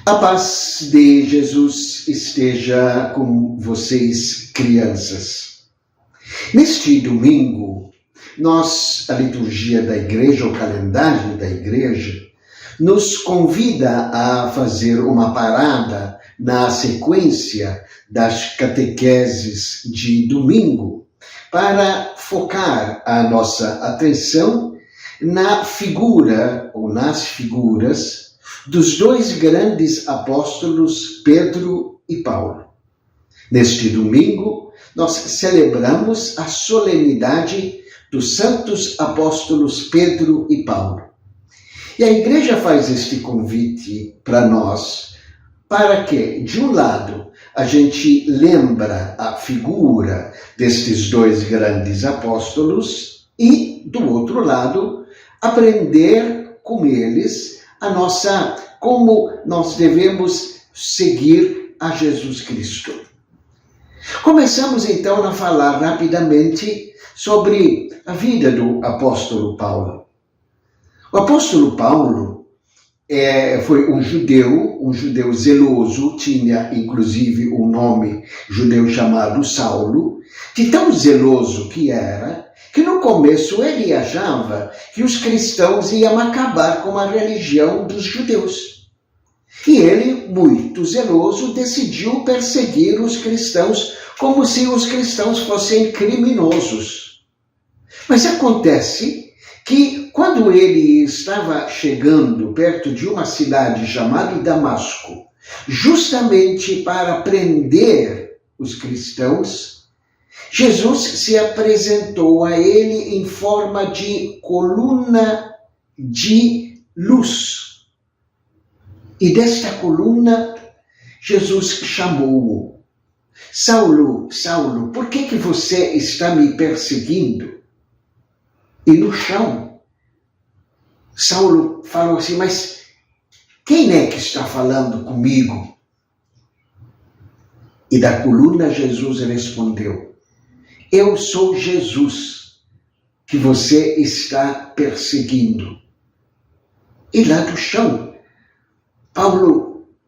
A paz de Jesus esteja com vocês, crianças. Neste domingo, a liturgia da igreja, o calendário da igreja, nos convida a fazer uma parada na sequência das catequeses de domingo para focar a nossa atenção na figura ou nas figuras dos dois grandes apóstolos, Pedro e Paulo. Neste domingo, nós celebramos a solenidade dos santos apóstolos Pedro e Paulo. E a igreja faz este convite para nós, para que, de um lado, a gente lembra a figura destes dois grandes apóstolos e, do outro lado, aprender com eles como nós devemos seguir a Jesus Cristo. Começamos então a falar rapidamente sobre a vida do apóstolo Paulo. O apóstolo Paulo foi um judeu zeloso, tinha inclusive um nome judeu chamado Saulo, de tão zeloso que era, que no começo ele achava que os cristãos iam acabar com a religião dos judeus. E ele, muito zeloso, decidiu perseguir os cristãos como se os cristãos fossem criminosos. Mas acontece que quando ele estava chegando perto de uma cidade chamada Damasco, justamente para prender os cristãos, Jesus se apresentou a ele em forma de coluna de luz. E desta coluna, Jesus chamou-o: Saulo, Saulo, por que você está me perseguindo? E no chão, Saulo falou assim: mas quem é que está falando comigo? E da coluna Jesus respondeu: eu sou Jesus que você está perseguindo. E lá do chão,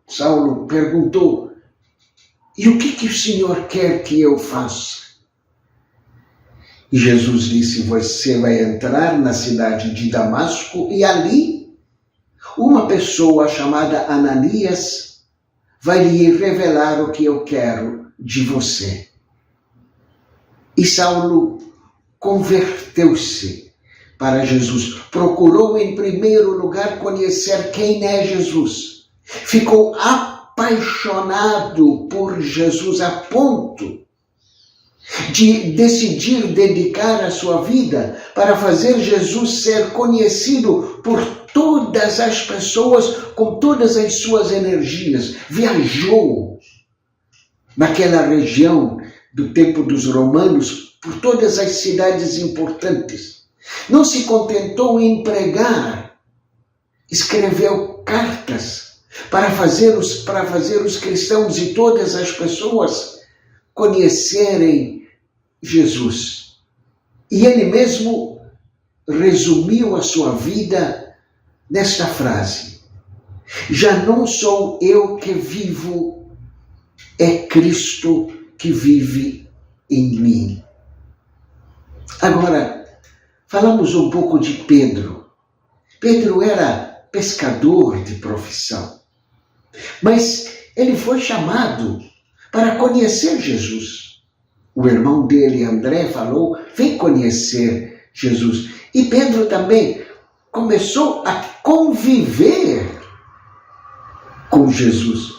Saulo perguntou: e o que o Senhor quer que eu faça? E Jesus disse: você vai entrar na cidade de Damasco e ali uma pessoa chamada Ananias vai lhe revelar o que eu quero de você. E Saulo converteu-se para Jesus. Procurou em primeiro lugar conhecer quem é Jesus. Ficou apaixonado por Jesus a ponto de decidir dedicar a sua vida para fazer Jesus ser conhecido por todas as pessoas com todas as suas energias. Viajou naquela região do tempo dos romanos por todas as cidades importantes. Não se contentou em pregar, escreveu cartas para fazer os cristãos e todas as pessoas conhecerem Jesus. E ele mesmo resumiu a sua vida nesta frase: já não sou eu que vivo, é Cristo que vive em mim. Agora, falamos um pouco de Pedro. Pedro era pescador de profissão, mas ele foi chamado para conhecer Jesus. O irmão dele, André, falou: vem conhecer Jesus. E Pedro também começou a conviver com Jesus,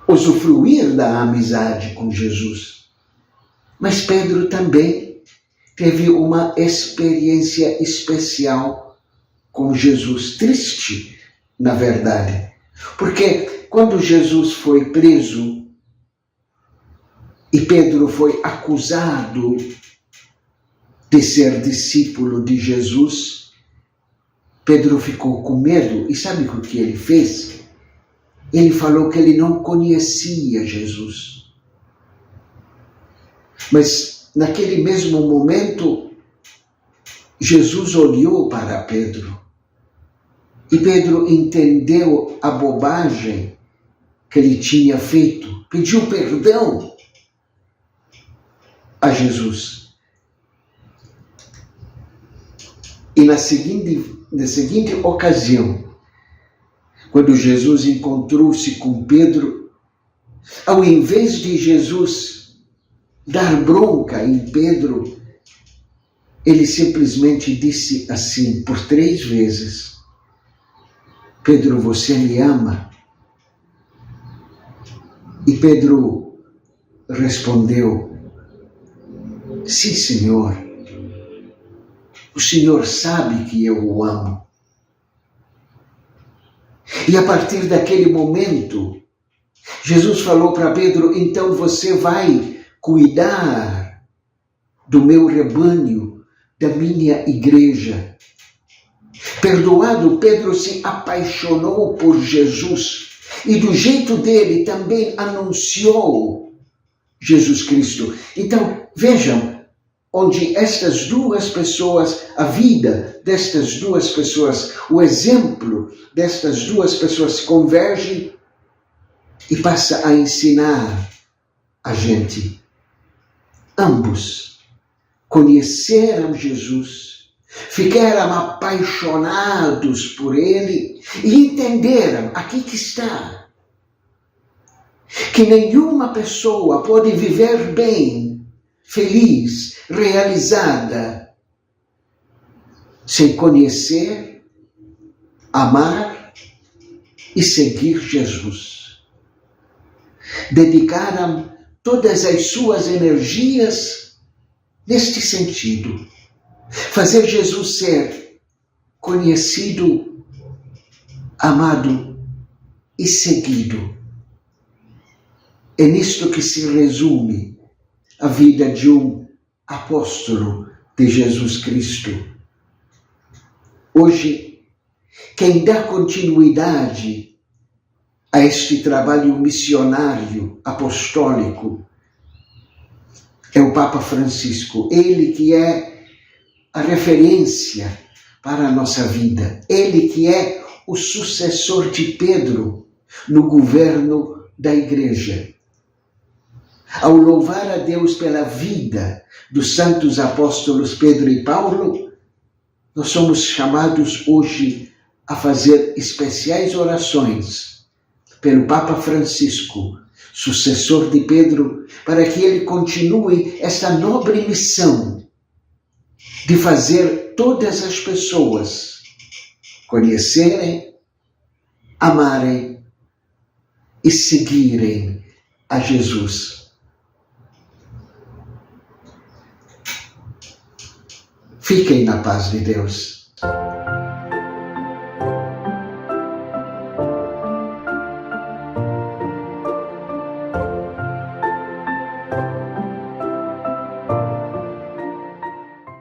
usufruir da amizade com Jesus. Mas Pedro também teve uma experiência especial com Jesus, triste, na verdade. Porque quando Jesus foi preso e Pedro foi acusado de ser discípulo de Jesus, Pedro ficou com medo. E sabe o que ele fez? Ele falou que ele não conhecia Jesus. Mas naquele mesmo momento, Jesus olhou para Pedro E Pedro entendeu a bobagem que ele tinha feito, pediu perdão a Jesus. E na seguinte ocasião, quando Jesus encontrou-se com Pedro, ao invés de Jesus dar bronca em Pedro, ele simplesmente disse assim por 3 vezes: Pedro, você me ama? E Pedro respondeu: sim, Senhor. O Senhor sabe que eu o amo. E a partir daquele momento, Jesus falou para Pedro: então você vai cuidar do meu rebanho, da minha igreja. Perdoado, Pedro se apaixonou por Jesus e do jeito dele também anunciou Jesus Cristo. Então, vejam, onde estas 2 pessoas, a vida destas 2 pessoas, o exemplo destas 2 pessoas converge e passa a ensinar a gente. Ambos conheceram Jesus, ficaram apaixonados por ele e entenderam, aqui que está, que nenhuma pessoa pode viver bem, feliz, realizada, sem conhecer, amar e seguir Jesus. Dedicaram todas as suas energias neste sentido. Fazer Jesus ser conhecido, amado e seguido. É nisto que se resume a vida de um apóstolo de Jesus Cristo. Hoje, quem dá continuidade a este trabalho missionário apostólico é o Papa Francisco. Ele que é a referência para a nossa vida. Ele que é o sucessor de Pedro no governo da Igreja. Ao louvar a Deus pela vida dos santos apóstolos Pedro e Paulo, nós somos chamados hoje a fazer especiais orações pelo Papa Francisco, sucessor de Pedro, para que ele continue esta nobre missão de fazer todas as pessoas conhecerem, amarem e seguirem a Jesus. Fiquem na paz de Deus.